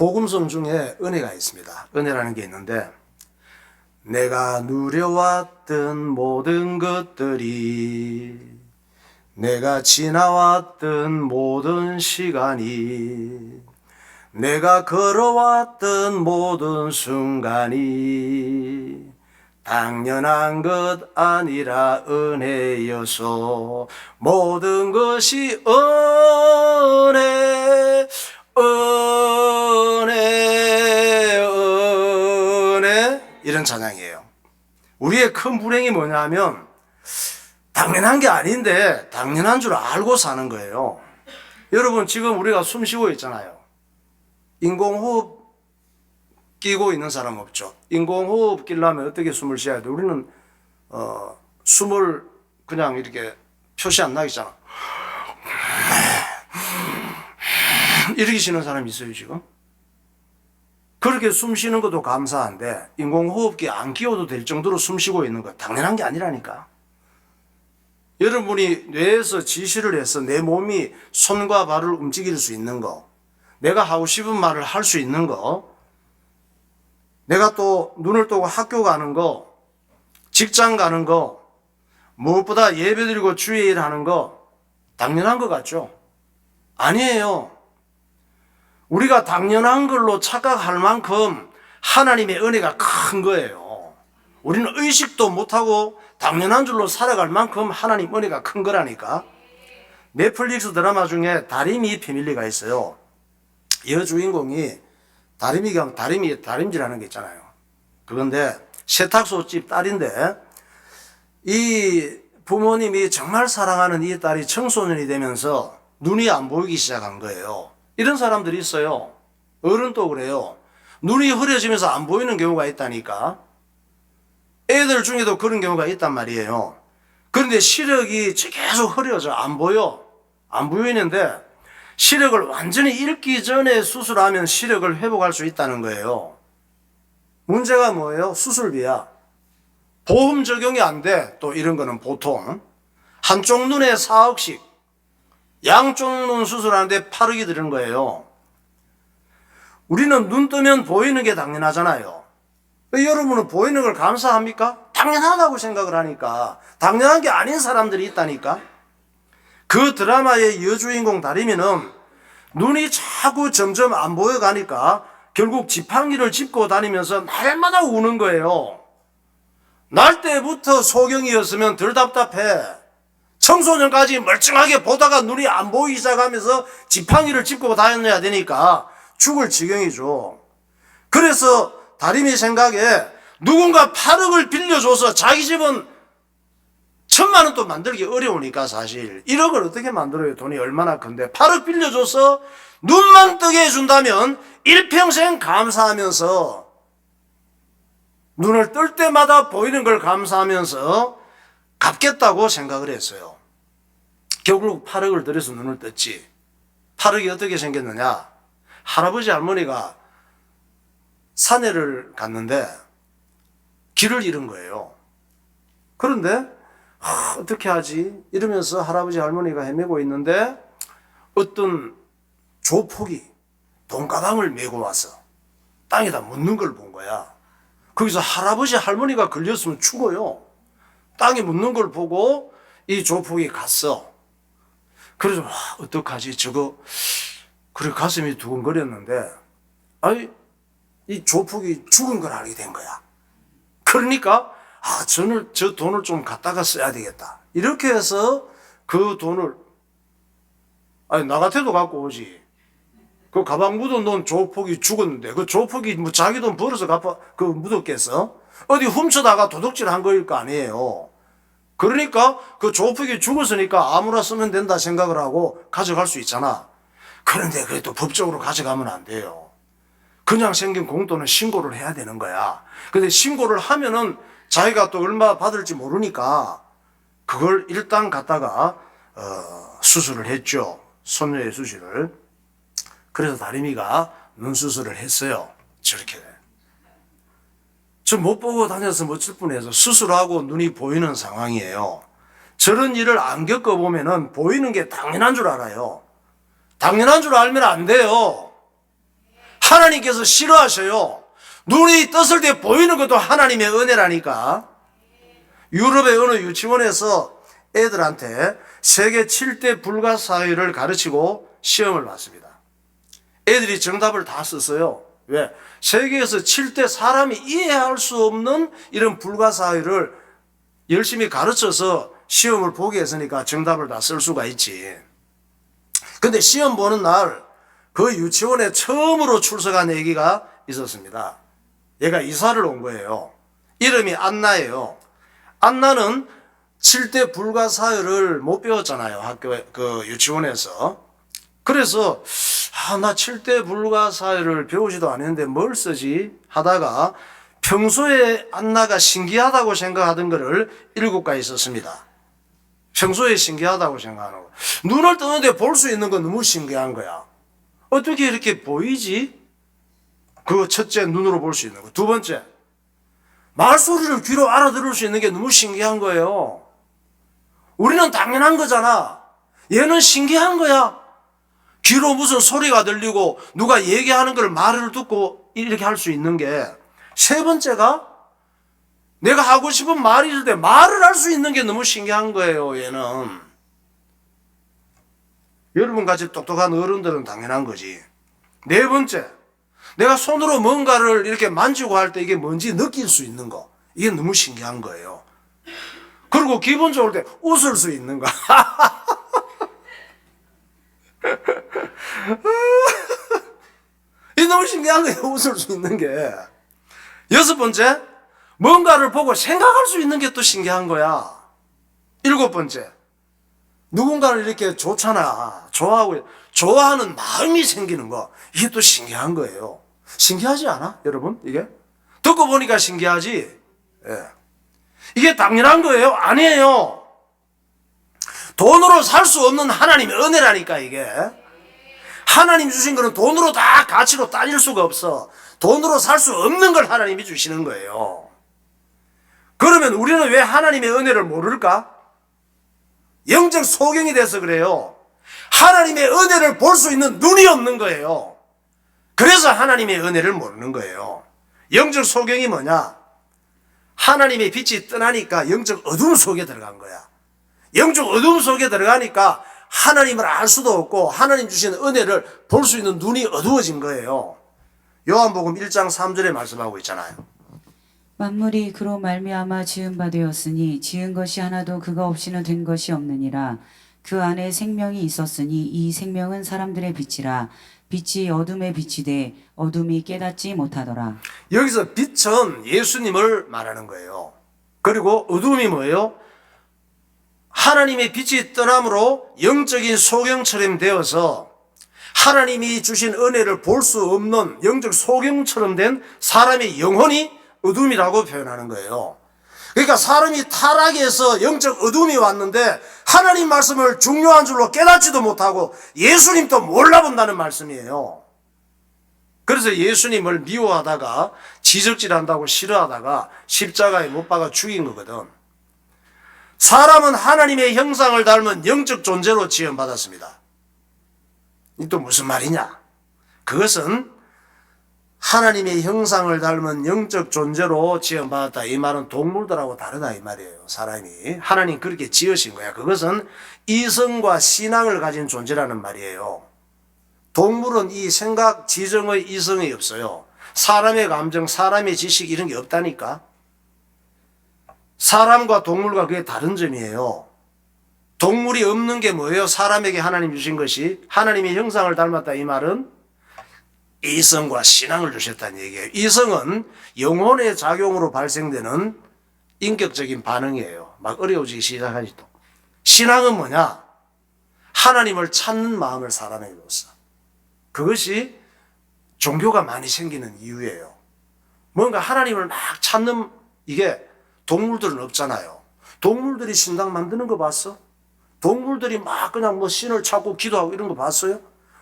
복음성 중에 은혜가 있습니다. 은혜라는 게 있는데, 내가 누려왔던 모든 것들이, 내가 지나왔던 모든 시간이, 내가 걸어왔던 모든 순간이 당연한 것 아니라 은혜여서 모든 것이 은혜, 은혜, 은혜, 이런 찬양이에요. 우리의 큰 불행이 뭐냐면 당연한 게 아닌데 당연한 줄 알고 사는 거예요. 여러분, 지금 우리가 숨 쉬고 있잖아요. 인공호흡 끼고 있는 사람 없죠. 인공호흡 끼려면 어떻게 숨을 쉬어야 돼? 우리는 숨을 그냥 이렇게 표시 안 나겠잖아. 이렇게 쉬는 사람이 있어요, 지금? 그렇게 숨 쉬는 것도 감사한데 인공호흡기 안 끼워도 될 정도로 숨 쉬고 있는 거 당연한 게 아니라니까. 여러분이 뇌에서 지시를 해서 내 몸이 손과 발을 움직일 수 있는 거, 내가 하고 싶은 말을 할 수 있는 거, 내가 또 눈을 뜨고 학교 가는 거, 직장 가는 거, 무엇보다 예배드리고 주일 하는 거 당연한 것 같죠? 아니에요. 우리가 당연한 걸로 착각할 만큼 하나님의 은혜가 큰 거예요. 우리는 의식도 못하고 당연한 줄로 살아갈 만큼 하나님 은혜가 큰 거라니까. 넷플릭스 드라마 중에 다리미 패밀리가 있어요. 여주인공이 다림질하는 게 있잖아요. 그런데 세탁소집 딸인데 이 부모님이 정말 사랑하는 이 딸이 청소년이 되면서 눈이 안 보이기 시작한 거예요. 이런 사람들이 있어요. 어른도 그래요. 눈이 흐려지면서 안 보이는 경우가 있다니까. 애들 중에도 그런 경우가 있단 말이에요. 그런데 시력이 계속 흐려져. 안 보여. 안 보이는데 시력을 완전히 잃기 전에 수술하면 시력을 회복할 수 있다는 거예요. 문제가 뭐예요? 수술비야. 보험 적용이 안 돼. 또 이런 거는 보통 한쪽 눈에 4억씩, 양쪽 눈 수술하는데 8억이 드는 거예요. 우리는 눈 뜨면 보이는 게 당연하잖아요. 여러분은 보이는 걸 감사합니까? 당연하다고 생각을 하니까. 당연한 게 아닌 사람들이 있다니까. 그 드라마의 여주인공 다리미는 눈이 자꾸 점점 안 보여가니까 결국 지팡이를 짚고 다니면서 날마다 우는 거예요. 날 때부터 소경이었으면 덜 답답해. 청소년까지 멀쩡하게 보다가 눈이 안 보이기 시작하면서 지팡이를 짚고 다녀야 되니까 죽을 지경이죠. 그래서 다리미 생각에 누군가 8억을 빌려줘서 자기 집은 1,000만 원 또 만들기 어려우니까 사실 1억을 어떻게 만들어요? 돈이 얼마나 큰데 8억 빌려줘서 눈만 뜨게 해준다면 일평생 감사하면서 눈을 뜰 때마다 보이는 걸 감사하면서 갚겠다고 생각을 했어요. 결국 8억을 들여서 눈을 떴지. 8억이 어떻게 생겼느냐? 할아버지 할머니가 산에를 갔는데 길을 잃은 거예요. 그런데 어떻게 하지? 이러면서 할아버지 할머니가 헤매고 있는데 어떤 조폭이 돈가방을 메고 와서 땅에다 묻는 걸 본 거야. 거기서 할아버지 할머니가 걸렸으면 죽어요. 땅에 묻는 걸 보고 이 조폭이 갔어. 그래서 어떡하지? 저거 그래 가슴이 두근거렸는데 이 조폭이 죽은 걸 알게 된 거야. 그러니까 저 돈을 좀 갖다가 써야 되겠다. 이렇게 해서 그 돈을 나 같아도 갖고 오지. 그 가방 묻어놓은 조폭이 죽었는데 그 조폭이 뭐 자기 돈 벌어서 묻었겠어? 어디 훔쳐다가 도둑질 한 거일 거 아니에요. 그러니까 그 조폭이 죽었으니까 아무나 쓰면 된다 생각을 하고 가져갈 수 있잖아. 그런데 그래도 법적으로 가져가면 안 돼요. 그냥 생긴 공돈은 신고를 해야 되는 거야. 근데 신고를 하면은 자기가 또 얼마 받을지 모르니까 그걸 일단 갖다가 수술을 했죠. 손녀의 수술을. 그래서 다리미가 눈 수술을 했어요. 저렇게. 저 못 보고 다녔으면 어쩔 뻔해서 수술하고 눈이 보이는 상황이에요. 저런 일을 안 겪어보면은 보이는 게 당연한 줄 알아요. 당연한 줄 알면 안 돼요. 하나님께서 싫어하셔요. 눈이 떴을 때 보이는 것도 하나님의 은혜라니까. 유럽의 어느 유치원에서 애들한테 세계 7대 불가사의를 가르치고 시험을 봤습니다. 애들이 정답을 다 썼어요. 왜? 세계에서 7대 사람이 이해할 수 없는 이런 불가사의를 열심히 가르쳐서 시험을 보게 했으니까 정답을 다 쓸 수가 있지. 근데 시험 보는 날 그 유치원에 처음으로 출석한 애기가 있었습니다. 얘가 이사를 온 거예요. 이름이 안나예요. 안나는 7대 불가사의를 못 배웠잖아요. 학교에, 그 유치원에서. 그래서 나 7대 불가사의를 배우지도 않았는데 뭘 쓰지 하다가 평소에 안나가 신기하다고 생각하던 거를 7가지 썼습니다. 평소에 신기하다고 생각하는 거. 눈을 뜨는데 볼 수 있는 건 너무 신기한 거야. 어떻게 이렇게 보이지? 그 첫째, 눈으로 볼 수 있는 거. 두 번째, 말소리를 귀로 알아들을 수 있는 게 너무 신기한 거예요. 우리는 당연한 거잖아. 얘는 신기한 거야. 귀로 무슨 소리가 들리고 누가 얘기하는 걸 말을 듣고 이렇게 할 수 있는 게. 세 번째가 내가 하고 싶은 말이 있을 때 말을 할 수 있는 게 너무 신기한 거예요. 얘는. 여러분같이 똑똑한 어른들은 당연한 거지. 네 번째, 내가 손으로 뭔가를 이렇게 만지고 할 때 이게 뭔지 느낄 수 있는 거. 이게 너무 신기한 거예요. 그리고 기분 좋을 때 웃을 수 있는 거. 이게 너무 신기한 거예요. 웃을 수 있는 게. 여섯 번째, 뭔가를 보고 생각할 수 있는 게 또 신기한 거야. 일곱 번째, 누군가를 이렇게 좋잖아. 좋아하는 마음이 생기는 거. 이게 또 신기한 거예요. 신기하지 않아? 여러분, 이게? 듣고 보니까 신기하지? 예. 이게 당연한 거예요? 아니에요. 돈으로 살 수 없는 하나님의 은혜라니까, 이게. 하나님 주신 거는 돈으로 다 가치로 따질 수가 없어. 돈으로 살 수 없는 걸 하나님이 주시는 거예요. 그러면 우리는 왜 하나님의 은혜를 모를까? 영적 소경이 돼서 그래요. 하나님의 은혜를 볼 수 있는 눈이 없는 거예요. 그래서 하나님의 은혜를 모르는 거예요. 영적 소경이 뭐냐? 하나님의 빛이 떠나니까 영적 어둠 속에 들어간 거야. 영적 어둠 속에 들어가니까 하나님을 알 수도 없고 하나님 주신 은혜를 볼 수 있는 눈이 어두워진 거예요. 요한복음 1장 3절에 말씀하고 있잖아요. 만물이 그로 말미암아 지은 바 되었으니 지은 것이 하나도 그가 없이는 된 것이 없느니라. 그 안에 생명이 있었으니 이 생명은 사람들의 빛이라. 빛이 어둠에 비치되 어둠이 깨닫지 못하더라. 여기서 빛은 예수님을 말하는 거예요. 그리고 어둠이 뭐예요? 하나님의 빛이 떠남으로 영적인 소경처럼 되어서 하나님이 주신 은혜를 볼 수 없는 영적 소경처럼 된 사람의 영혼이 어둠이라고 표현하는 거예요. 그러니까 사람이 타락해서 영적 어둠이 왔는데 하나님 말씀을 중요한 줄로 깨닫지도 못하고 예수님도 몰라본다는 말씀이에요. 그래서 예수님을 미워하다가 지적질한다고 싫어하다가 십자가에 못 박아 죽인 거거든. 사람은 하나님의 형상을 닮은 영적 존재로 지음받았습니다. 이 또 무슨 말이냐? 그것은 하나님의 형상을 닮은 영적 존재로 지음받았다. 이 말은 동물들하고 다르다 이 말이에요. 사람이 하나님 그렇게 지으신 거야. 그것은 이성과 신앙을 가진 존재라는 말이에요. 동물은 이 생각, 지정의 이성이 없어요. 사람의 감정, 사람의 지식 이런 게 없다니까. 사람과 동물과 그게 다른 점이에요. 동물이 없는 게 뭐예요? 사람에게 하나님 주신 것이 하나님의 형상을 닮았다. 이 말은 이성과 신앙을 주셨다는 얘기예요. 이성은 영혼의 작용으로 발생되는 인격적인 반응이에요. 막 어려워지기 시작하지 또. 신앙은 뭐냐? 하나님을 찾는 마음을 사람에게 줬어. 그것이 종교가 많이 생기는 이유예요. 뭔가 하나님을 막 찾는, 이게 동물들은 없잖아요. 동물들이 신당 만드는 거 봤어? 동물들이 막 그냥 뭐 신을 찾고 기도하고 이런 거 봤어요?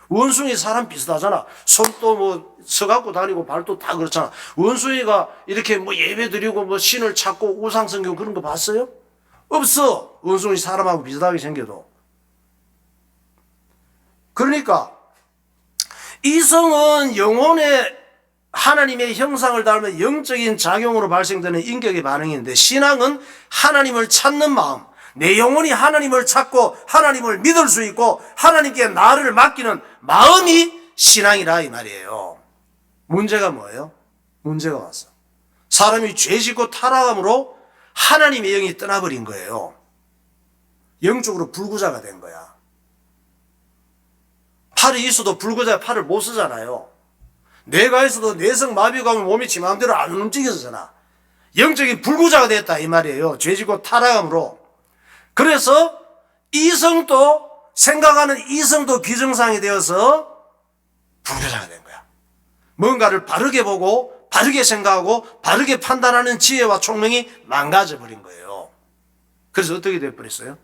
원숭이 사람 비슷하잖아. 손도 뭐 서갖고 다니고 발도 다 그렇잖아. 원숭이가 이렇게 뭐 예배 드리고 뭐 신을 찾고 우상성경 그런 거 봤어요? 없어. 원숭이 사람하고 비슷하게 생겨도. 그러니까 이성은 영혼의 하나님의 형상을 닮은 영적인 작용으로 발생되는 인격의 반응인데, 신앙은 하나님을 찾는 마음, 내 영혼이 하나님을 찾고 하나님을 믿을 수 있고 하나님께 나를 맡기는 마음이 신앙이라 이 말이에요. 문제가 뭐예요? 문제가 왔어. 사람이 죄 짓고 타락함으로 하나님의 영이 떠나버린 거예요. 영적으로 불구자가 된 거야. 팔이 있어도 불구자가 팔을 못 쓰잖아요. 뇌가 있어도 뇌성 마비가 오면 몸이 지 마음대로 안 움직여서잖아. 영적인 불구자가 됐다 이 말이에요. 죄 짓고 타락함으로. 그래서 이성도, 생각하는 이성도 비정상이 되어서 불구자가 된 거야. 뭔가를 바르게 보고 바르게 생각하고 바르게 판단하는 지혜와 총명이 망가져 버린 거예요. 그래서 어떻게 돼버렸어요?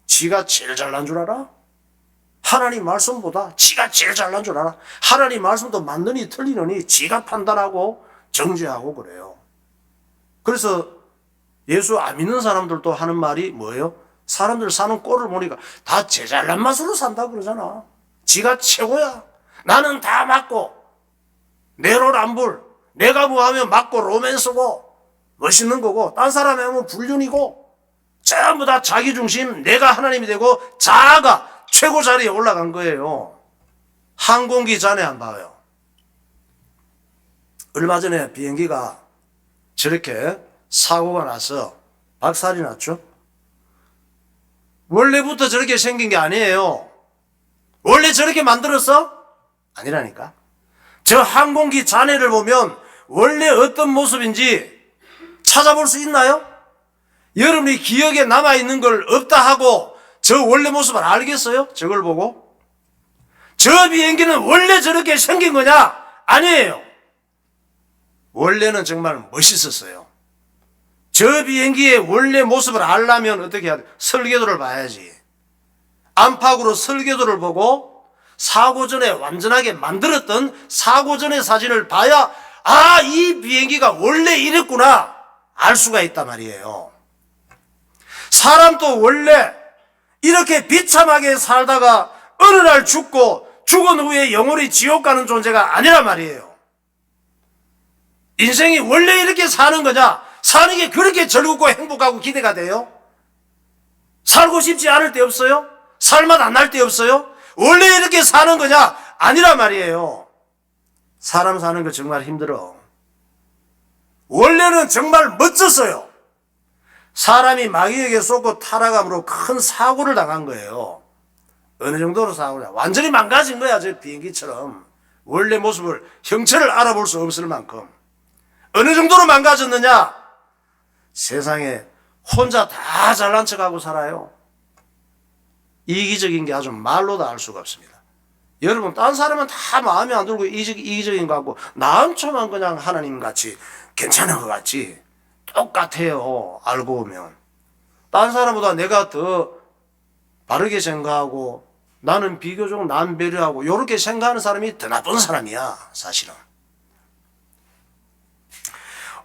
지가 제일 잘난 줄 알아? 하나님 말씀보다 지가 제일 잘난 줄 알아? 하나님 말씀도 맞느니 틀리느니 지가 판단하고 정죄하고 그래요. 그래서 예수 안 믿는 사람들도 하는 말이 뭐예요? 사람들 사는 꼴을 보니까 다 제 잘난 맛으로 산다 그러잖아. 지가 최고야. 나는 다 맞고 내로남불, 내가 뭐 하면 맞고 로맨스고 멋있는 거고, 딴 사람이 하면 불륜이고, 전부 다 자기중심, 내가 하나님이 되고 자아가 최고 자리에 올라간 거예요. 항공기 잔해 한번 봐요. 얼마 전에 비행기가 저렇게 사고가 나서 박살이 났죠. 원래부터 저렇게 생긴 게 아니에요. 원래 저렇게 만들었어? 아니라니까. 저 항공기 잔해를 보면 원래 어떤 모습인지 찾아볼 수 있나요? 여러분이 기억에 남아있는 걸 없다 하고 저 원래 모습을 알겠어요? 저걸 보고? 저 비행기는 원래 저렇게 생긴 거냐? 아니에요. 원래는 정말 멋있었어요. 저 비행기의 원래 모습을 알려면 어떻게 해야 돼? 설계도를 봐야지. 안팎으로 설계도를 보고 사고 전에 완전하게 만들었던 사고 전의 사진을 봐야 아, 이 비행기가 원래 이랬구나 알 수가 있단 말이에요. 사람도 원래 이렇게 비참하게 살다가 어느 날 죽고 죽은 후에 영원히 지옥 가는 존재가 아니란 말이에요. 인생이 원래 이렇게 사는 거냐? 사는 게 그렇게 즐겁고 행복하고 기대가 돼요? 살고 싶지 않을 때 없어요? 살맛 안 날 때 없어요? 원래 이렇게 사는 거냐? 아니란 말이에요. 사람 사는 거 정말 힘들어. 원래는 정말 멋졌어요. 사람이 마귀에게 쏟고 타락함으로 큰 사고를 당한 거예요. 어느 정도로 사고냐? 완전히 망가진 거야, 저 비행기처럼. 원래 모습을, 형체를 알아볼 수 없을 만큼. 어느 정도로 망가졌느냐? 세상에 혼자 다 잘난 척하고 살아요. 이기적인 게 아주 말로도 알 수가 없습니다. 여러분, 딴 사람은 다 마음에 안 들고 이기적인 것 같고 나한테만 그냥 하나님같이 괜찮은 것 같지. 똑같아요. 알고 보면. 딴 사람보다 내가 더 바르게 생각하고 나는 비교적 남 배려하고 이렇게 생각하는 사람이 더 나쁜 사람이야. 사실은.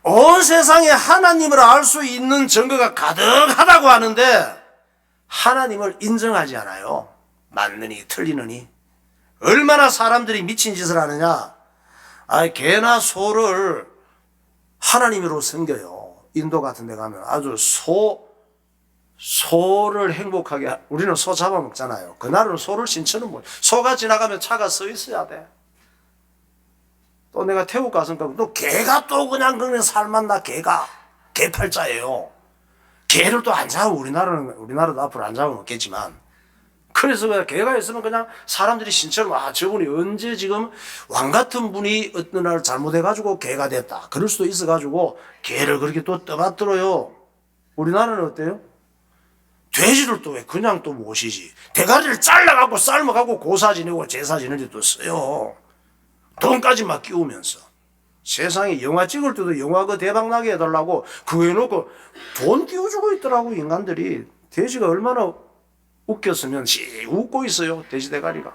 온 세상에 하나님을 알 수 있는 증거가 가득하다고 하는데 하나님을 인정하지 않아요. 맞느니 틀리느니. 얼마나 사람들이 미친 짓을 하느냐. 개나 소를 하나님으로 섬겨요. 인도 같은 데 가면 아주 소를 행복하게, 우리는 소 잡아먹잖아요. 그날은 소를 신처는 뭐, 소가 지나가면 차가 서 있어야 돼. 또 내가 태국 갔으니까 또 개가 또 그냥 살맛나 개팔자예요. 개를 또 안 잡으면 우리나라도 앞으로 안 잡으면 없겠지만. 그래서 그냥 개가 있으면 그냥 사람들이 신처럼 저분이 언제 지금 왕 같은 분이 어떤 날 잘못해가지고 개가 됐다. 그럴 수도 있어가지고 개를 그렇게 또 떠받들어요. 우리나라는 어때요? 돼지를 또 왜 그냥 또 모시지. 대가리를 잘라갖고 삶아갖고 고사 지내고 제사 지내는 데도 써요. 돈까지 막 끼우면서. 세상에 영화 찍을 때도 영화 대박 나게 해달라고 그거 해놓고 돈 끼워주고 있더라고. 인간들이. 돼지가 얼마나 웃겼으면 웃고 있어요. 돼지 대가리가.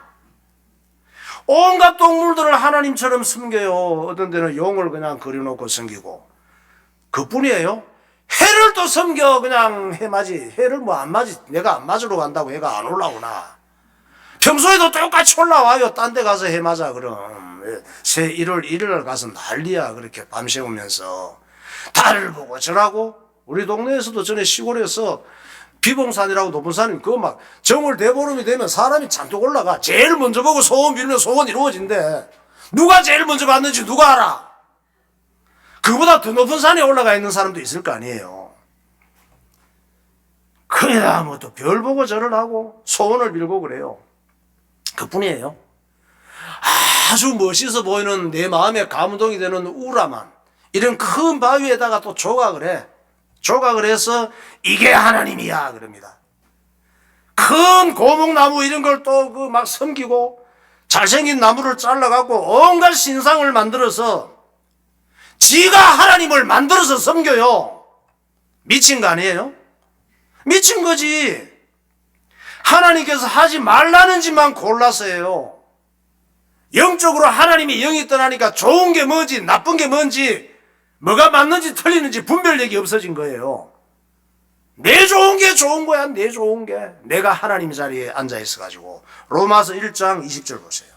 온갖 동물들을 하나님처럼 섬겨요. 어떤 데는 용을 그냥 그려놓고 섬기고. 그뿐이에요. 해를 또 섬겨. 그냥 해 맞이. 해를 뭐 안 맞이. 내가 안 맞으러 간다고 해가 안 올라오나. 평소에도 똑같이 올라와요. 딴 데 가서 해맞아 그럼. 새 1월 1일 가서 난리야. 그렇게 밤새 오면서 달을 보고 저라고. 우리 동네에서도 전에 시골에서 비봉산이라고 높은 산이 그거 막 정월 대보름이 되면 사람이 잔뜩 올라가. 제일 먼저 보고 소원 빌면 소원 이루어진대. 누가 제일 먼저 갔는지 누가 알아? 그보다 더 높은 산에 올라가 있는 사람도 있을 거 아니에요. 거기다 뭐 또 별 보고 절을 하고 소원을 빌고 그래요. 그뿐이에요. 아주 멋있어 보이는 내 마음에 감동이 되는 우라만 이런 큰 바위에다가 또 조각을 해. 조각을 해서 이게 하나님이야 그럽니다. 큰 고목나무 이런 걸 또 그 막 섬기고 잘생긴 나무를 잘라갖고 온갖 신상을 만들어서 지가 하나님을 만들어서 섬겨요. 미친 거 아니에요? 미친 거지. 하나님께서 하지 말라는 짓만 골라서 해요. 영적으로 하나님이 영이 떠나니까 좋은 게 뭔지 나쁜 게 뭔지 뭐가 맞는지 틀리는지 분별력이 없어진 거예요. 내 좋은 게 좋은 거야. 내 좋은 게. 내가 하나님 자리에 앉아 있어가지고. 로마서 1장 20절 보세요.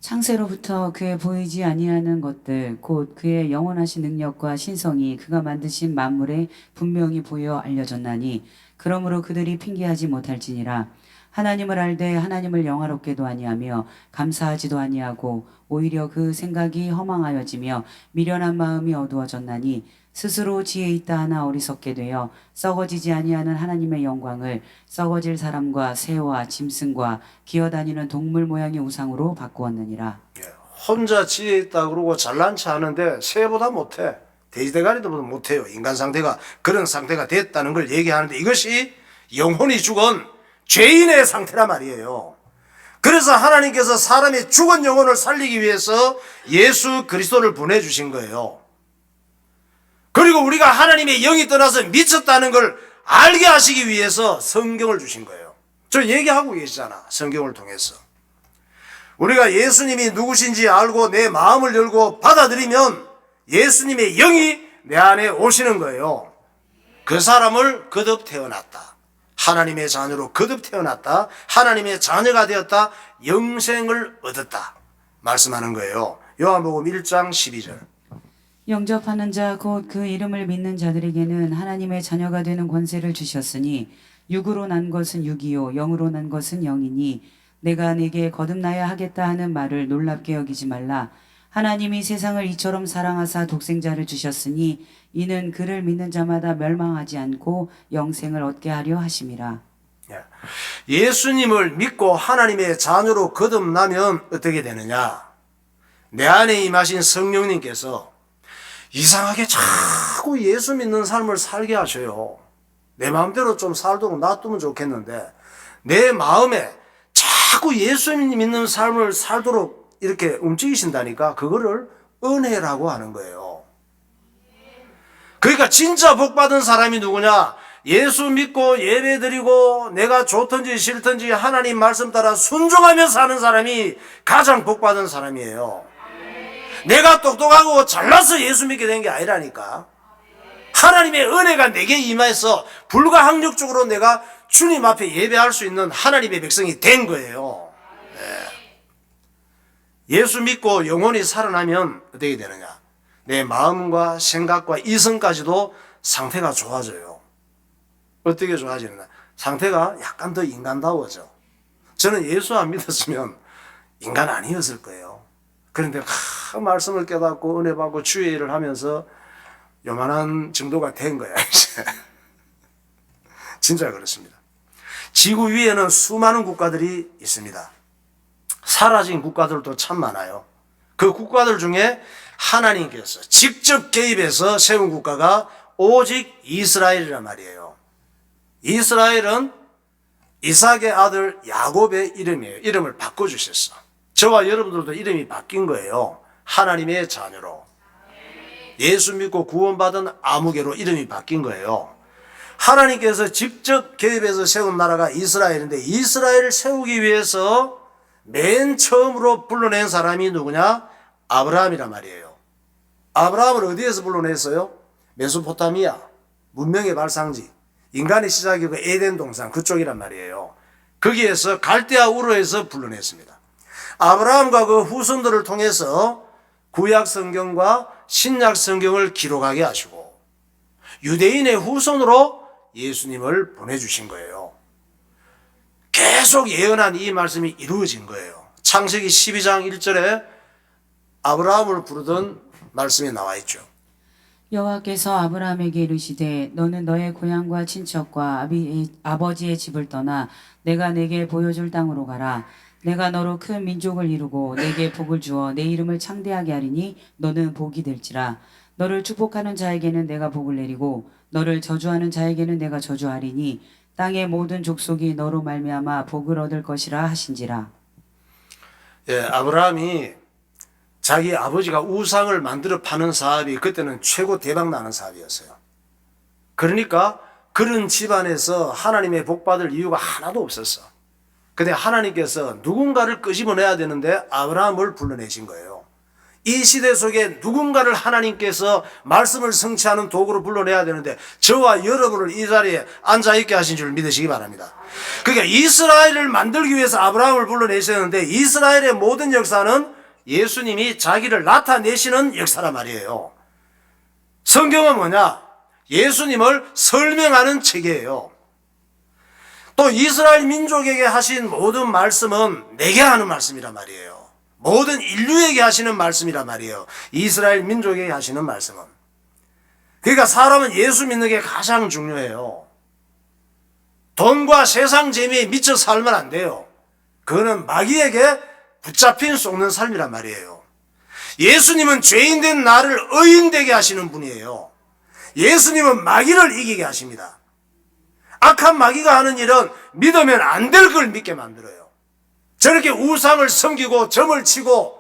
창세로부터 그의 보이지 아니하는 것들 곧 그의 영원하신 능력과 신성이 그가 만드신 만물에 분명히 보여 알려졌나니 그러므로 그들이 핑계하지 못할지니라. 하나님을 알되 하나님을 영화롭게도 아니하며 감사하지도 아니하고 오히려 그 생각이 허망하여지며 미련한 마음이 어두워졌나니 스스로 지혜 있다 하나 어리석게 되어 썩어지지 아니하는 하나님의 영광을 썩어질 사람과 새와 짐승과 기어다니는 동물 모양의 우상으로 바꾸었느니라. 혼자 지혜 있다 그러고 잘난 체 하는데 새보다 못해. 돼지대가리도 못해요. 인간 상태가 그런 상태가 됐다는 걸 얘기하는데 이것이 영혼이 죽은 죄인의 상태란 말이에요. 그래서 하나님께서 사람의 죽은 영혼을 살리기 위해서 예수 그리스도를 보내주신 거예요. 그리고 우리가 하나님의 영이 떠나서 미쳤다는 걸 알게 하시기 위해서 성경을 주신 거예요. 저 얘기하고 계시잖아. 성경을 통해서. 우리가 예수님이 누구신지 알고 내 마음을 열고 받아들이면 예수님의 영이 내 안에 오시는 거예요. 그 사람을 거듭 태어났다. 하나님의 자녀로 거듭 태어났다. 하나님의 자녀가 되었다. 영생을 얻었다. 말씀하는 거예요. 요한복음 1장 12절. 영접하는 자 곧 그 이름을 믿는 자들에게는 하나님의 자녀가 되는 권세를 주셨으니 육으로 난 것은 육이요 영으로 난 것은 영이니 내가 네게 거듭나야 하겠다 하는 말을 놀랍게 여기지 말라. 하나님이 세상을 이처럼 사랑하사 독생자를 주셨으니 이는 그를 믿는 자마다 멸망하지 않고 영생을 얻게 하려 하심이라. 예수님을 믿고 하나님의 자녀로 거듭나면 어떻게 되느냐? 내 안에 임하신 성령님께서 이상하게 자꾸 예수 믿는 삶을 살게 하셔요. 내 마음대로 좀 살도록 놔두면 좋겠는데 내 마음에 자꾸 예수 믿는 삶을 살도록 이렇게 움직이신다니까 그거를 은혜라고 하는 거예요. 그러니까 진짜 복받은 사람이 누구냐? 예수 믿고 예배드리고 내가 좋든지 싫든지 하나님 말씀 따라 순종하며 사는 사람이 가장 복받은 사람이에요. 내가 똑똑하고 잘나서 예수 믿게 된 게 아니라니까. 하나님의 은혜가 내게 임해서 불가항력적으로 내가 주님 앞에 예배할 수 있는 하나님의 백성이 된 거예요. 예수 믿고 영혼이 살아나면 어떻게 되느냐? 내 마음과 생각과 이성까지도 상태가 좋아져요. 어떻게 좋아지느냐? 상태가 약간 더 인간다워져. 저는 예수 안 믿었으면 인간 아니었을 거예요. 그런데 말씀을 깨닫고 은혜 받고 주의 일을 하면서 요만한 정도가 된 거야 이제. 진짜 그렇습니다. 지구 위에는 수많은 국가들이 있습니다. 사라진 국가들도 참 많아요. 그 국가들 중에 하나님께서 직접 개입해서 세운 국가가 오직 이스라엘이란 말이에요. 이스라엘은 이삭의 아들 야곱의 이름이에요. 이름을 바꿔주셨어. 저와 여러분들도 이름이 바뀐 거예요. 하나님의 자녀로. 예수 믿고 구원받은 아무개로 이름이 바뀐 거예요. 하나님께서 직접 개입해서 세운 나라가 이스라엘인데 이스라엘을 세우기 위해서 맨 처음으로 불러낸 사람이 누구냐? 아브라함이란 말이에요. 아브라함을 어디에서 불러냈어요? 메소포타미아, 문명의 발상지, 인간의 시작이 그 에덴 동산 그쪽이란 말이에요. 거기에서 갈대아 우르에서 불러냈습니다. 아브라함과 그 후손들을 통해서 구약 성경과 신약 성경을 기록하게 하시고 유대인의 후손으로 예수님을 보내주신 거예요. 계속 예언한 이 말씀이 이루어진 거예요. 창세기 12장 1절에 아브라함을 부르던 말씀이 나와 있죠. 여호와께서 아브라함에게 이르시되 너는 너의 고향과 친척과 아버지의 집을 떠나 내가 내게 보여줄 땅으로 가라. 내가 너로 큰 민족을 이루고 내게 복을 주어 내 이름을 창대하게 하리니 너는 복이 될지라. 너를 축복하는 자에게는 내가 복을 내리고 너를 저주하는 자에게는 내가 저주하리니 땅의 모든 족속이 너로 말미암아 복을 얻을 것이라 하신지라. 예, 아브라함이 자기 아버지가 우상을 만들어 파는 사업이 그때는 최고 대박 나는 사업이었어요. 그러니까 그런 집안에서 하나님의 복 받을 이유가 하나도 없었어. 근데 하나님께서 누군가를 끄집어내야 되는데 아브라함을 불러내신 거예요. 이 시대 속에 누군가를 하나님께서 말씀을 성취하는 도구로 불러내야 되는데 저와 여러분을 이 자리에 앉아있게 하신 줄 믿으시기 바랍니다. 그러니까 이스라엘을 만들기 위해서 아브라함을 불러내셨는데 이스라엘의 모든 역사는 예수님이 자기를 나타내시는 역사란 말이에요. 성경은 뭐냐? 예수님을 설명하는 책이에요. 또 이스라엘 민족에게 하신 모든 말씀은 내게 하는 말씀이란 말이에요. 모든 인류에게 하시는 말씀이란 말이에요. 이스라엘 민족에게 하시는 말씀은. 그러니까 사람은 예수 믿는 게 가장 중요해요. 돈과 세상 재미에 미쳐 살면 안 돼요. 그거는 마귀에게 붙잡힌 속는 삶이란 말이에요. 예수님은 죄인 된 나를 의인 되게 하시는 분이에요. 예수님은 마귀를 이기게 하십니다. 악한 마귀가 하는 일은 믿으면 안 될 걸 믿게 만들어요. 저렇게 우상을 섬기고 점을 치고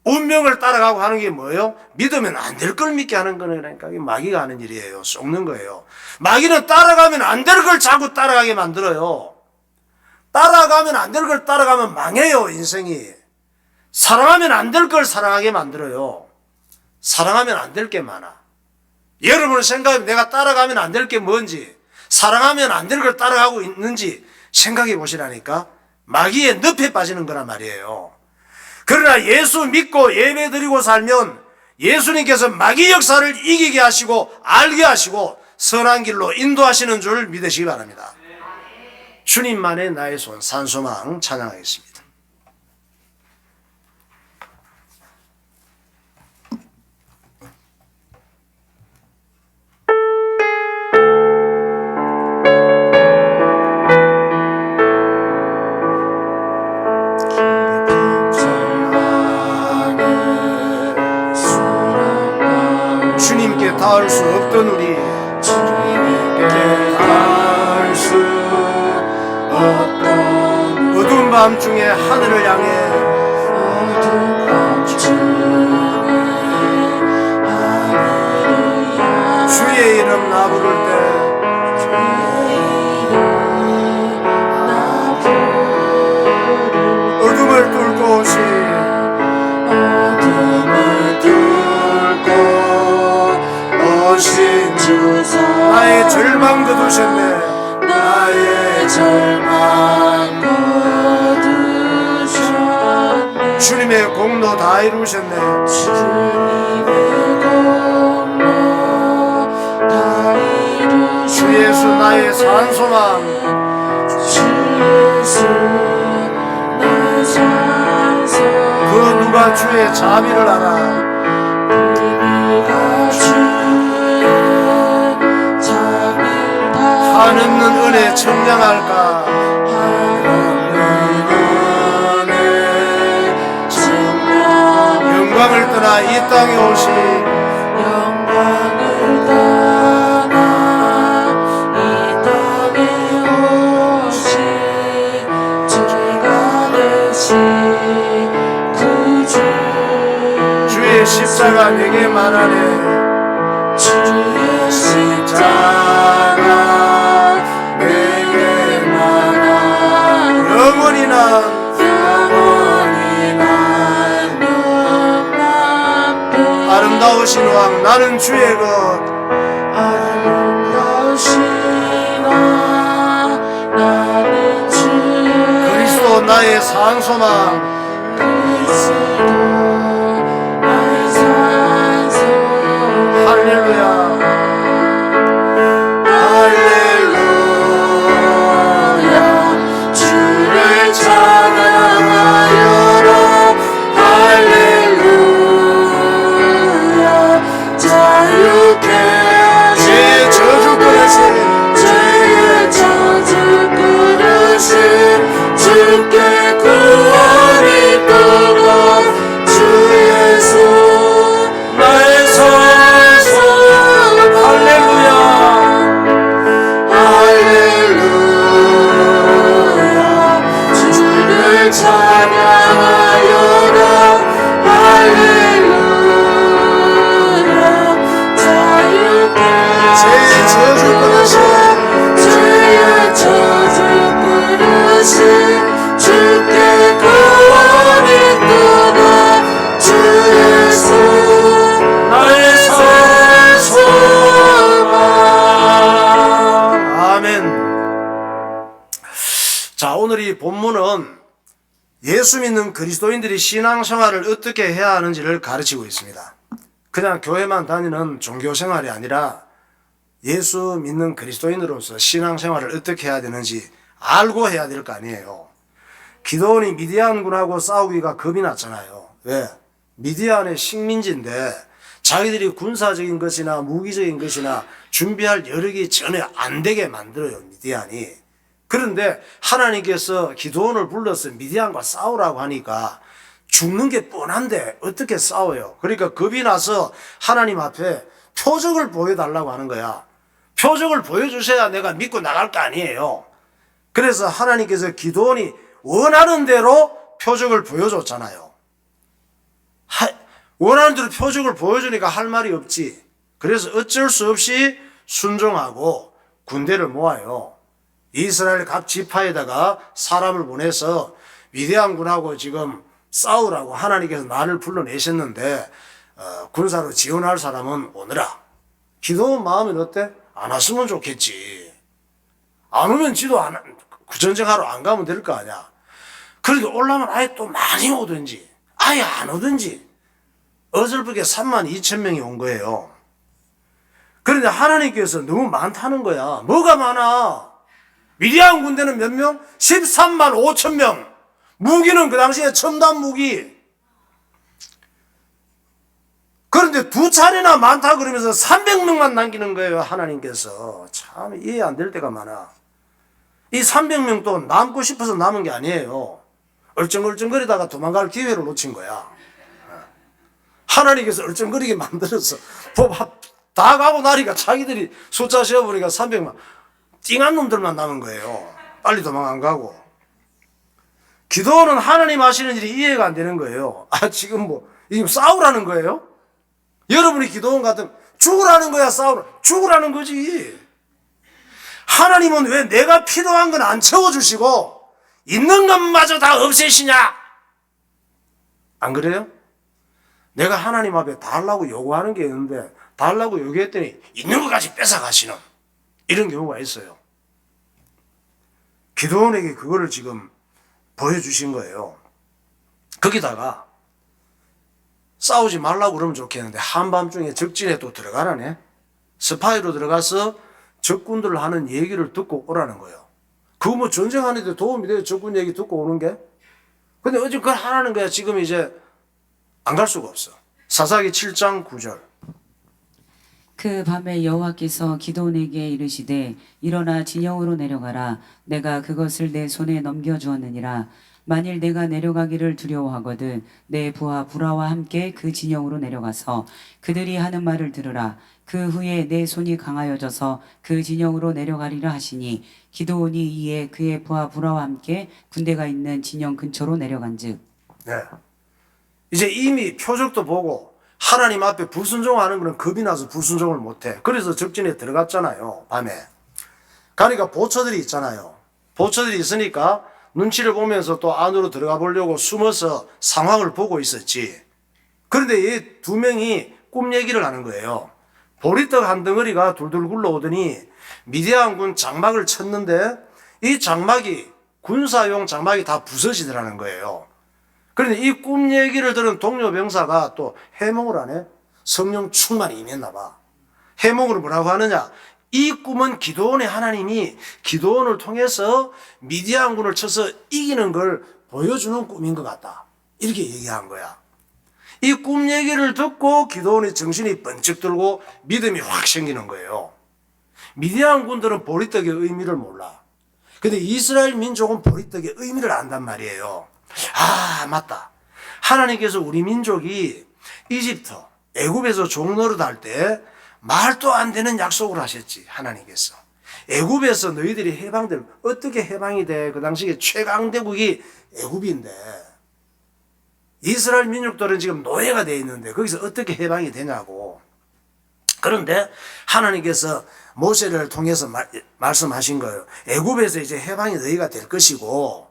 운명을 따라가고 하는 게 뭐예요? 믿으면 안 될 걸 믿게 하는 거니까 마귀가 하는 일이에요. 속는 거예요. 마귀는 따라가면 안 될 걸 자꾸 따라가게 만들어요. 따라가면 안 될 걸 따라가면 망해요, 인생이. 사랑하면 안 될 걸 사랑하게 만들어요. 사랑하면 안 될 게 많아. 여러분 생각해 내가 따라가면 안 될 게 뭔지, 사랑하면 안 될 걸 따라가고 있는지 생각해 보시라니까. 마귀의 늪에 빠지는 거란 말이에요. 그러나 예수 믿고 예배 드리고 살면 예수님께서 마귀 역사를 이기게 하시고 알게 하시고 선한 길로 인도하시는 줄 믿으시기 바랍니다. 주님만의 나의 손 산소망 찬양하겠습니다. 주님께 닿을 수 없던 우리 어두운 밤중에 하늘을 향해 주의 이름 나 부를 때 어둠을 뚫고 오신 나의 절망 거두셨네. 나의 절망 거두셨네. 주님의 공로 다 이루셨네. 주님의 공로 다 이루셨네. 주 예수 나의 산소망. 주 예수 나의 산소망. 그 누가 주의 자비를 알아. 한없는 은혜 청량할까. 영광을 떠나 이 땅에 오신 주의 십자가 내게 말하네. 주의 십자가 내게 말하네. 영원히 난 아름다우신 왕 나는 주의 것. 아름다우신 왕 나는 주의 나의 산소망. 할렐루야. 할렐루야 주를 찬양하여라 할렐루야 자유케 제 저주 끊으신 죄의 저주 끊으신 주께 구원이 있도록 주 예수 나의 산소. 할렐루야. 할렐루야 주를 찬양하여라 할렐루야 자유케 죄의 저주 끊으신 죄의 저주 끊으신 주께 구원이 있도록 주 예수 나의 산소망. 아멘. 자, 오늘 이 본문은 예수 믿는 그리스도인들이 신앙생활을 어떻게 해야 하는지를 가르치고 있습니다. 그냥 교회만 다니는 종교생활이 아니라 예수 믿는 그리스도인으로서 신앙생활을 어떻게 해야 되는지 알고 해야 될 거 아니에요. 기드온이 미디안군하고 싸우기가 겁이 났잖아요. 왜? 미디안의 식민지인데 자기들이 군사적인 것이나 무기적인 것이나 준비할 여력이 전혀 안 되게 만들어요, 미디안이. 그런데 하나님께서 기드온을 불러서 미디안과 싸우라고 하니까 죽는 게 뻔한데 어떻게 싸워요? 그러니까 겁이 나서 하나님 앞에 표적을 보여달라고 하는 거야. 표적을 보여주셔야 내가 믿고 나갈 거 아니에요. 그래서 하나님께서 기드온이 원하는 대로 표적을 보여줬잖아요. 원하는 대로 표적을 보여주니까 할 말이 없지. 그래서 어쩔 수 없이 순종하고 군대를 모아요. 이스라엘 각 지파에다가 사람을 보내서 미디안군하고 지금 싸우라고 하나님께서 나를 불러내셨는데 군사로 지원할 사람은 오너라. 기도원 마음은 어때? 안 왔으면 좋겠지. 안 오면 지도 그 전쟁하러 안 가면 될 거 아니야. 그래도 올라면 아예 또 많이 오든지 아예 안 오든지 어설프게 32,000명이 온 거예요. 그런데 하나님께서 너무 많다는 거야. 뭐가 많아? 미디안 군대는 몇 명? 13만 5천 명. 무기는 그 당시에 첨단 무기. 그런데 두 차례나 많다 그러면서 300명만 남기는 거예요, 하나님께서. 참 이해 안 될 때가 많아. 이 300명도 남고 싶어서 남은 게 아니에요. 얼쩡얼쩡거리다가 도망갈 기회를 놓친 거야. 하나님께서 얼쩡거리게 만들어서 다 가고 나니까 자기들이 숫자 세어보니까 300만. 띵한 놈들만 남은 거예요. 빨리 도망 안 가고. 기도는 하나님 하시는 일이 이해가 안 되는 거예요. 지금 이거 싸우라는 거예요? 여러분이 기도원 같으면 죽으라는 거야, 죽으라는 거지. 하나님은 왜 내가 필요한 건 안 채워주시고 있는 것마저 다 없애시냐? 안 그래요? 내가 하나님 앞에 달라고 요구하는 게 있는데 달라고 요구했더니 있는 것까지 뺏어가시는 이런 경우가 있어요. 기도원에게 그거를 지금 보여주신 거예요. 거기다가 싸우지 말라고 그러면 좋겠는데 한밤중에 적진에 또 들어가라네. 스파이로 들어가서 적군들 하는 얘기를 듣고 오라는 거예요. 그거 전쟁하는데 도움이 돼요, 적군 얘기 듣고 오는 게. 근데 어제 그걸 하라는 거야. 지금 이제 안 갈 수가 없어. 사사기 7장 9절. 그 밤에 여호와께서 기드온에게 이르시되 일어나 진영으로 내려가라. 내가 그것을 내 손에 넘겨주었느니라. 만일 내가 내려가기를 두려워하거든 내 부하 부라와 함께 그 진영으로 내려가서 그들이 하는 말을 들으라. 그 후에 내 손이 강하여져서 그 진영으로 내려가리라 하시니 기드온이 이에 그의 부하 부라와 함께 군대가 있는 진영 근처로 내려간즉. 네. 이제 이미 표적도 보고 하나님 앞에 불순종하는 거는 겁이 나서 불순종을 못해. 그래서 적진에 들어갔잖아요, 밤에. 가니까 보처들이 있잖아요. 보처들이 있으니까 눈치를 보면서 또 안으로 들어가 보려고 숨어서 상황을 보고 있었지. 그런데 이 두 명이 꿈 얘기를 하는 거예요. 보리떡 한 덩어리가 둘둘 굴러오더니 미디안군 장막을 쳤는데 이 장막이 군사용 장막이 다 부서지더라는 거예요. 그런데 이 꿈 얘기를 들은 동료 병사가 또 해몽을 하네. 성령 충만이 임했나 봐. 해몽으로 뭐라고 하느냐. 이 꿈은 기드온의 하나님이 기드온을 통해서 미디안군을 쳐서 이기는 걸 보여주는 꿈인 것 같다. 이렇게 얘기한 거야. 이 꿈 얘기를 듣고 기드온의 정신이 번쩍 들고 믿음이 확 생기는 거예요. 미디안 군들은 보리떡의 의미를 몰라. 근데 이스라엘 민족은 보리떡의 의미를 안단 말이에요. 아, 맞다. 하나님께서 우리 민족이 이집트, 애굽에서 종노릇 할 때 말도 안 되는 약속을 하셨지, 하나님께서. 애굽에서 너희들이 해방되면 어떻게 해방이 돼? 그 당시에 최강대국이 애굽인데 이스라엘 민족들은 지금 노예가 돼 있는데 거기서 어떻게 해방이 되냐고. 그런데 하나님께서 모세를 통해서 말씀하신 거예요. 애굽에서 이제 해방이 너희가 될 것이고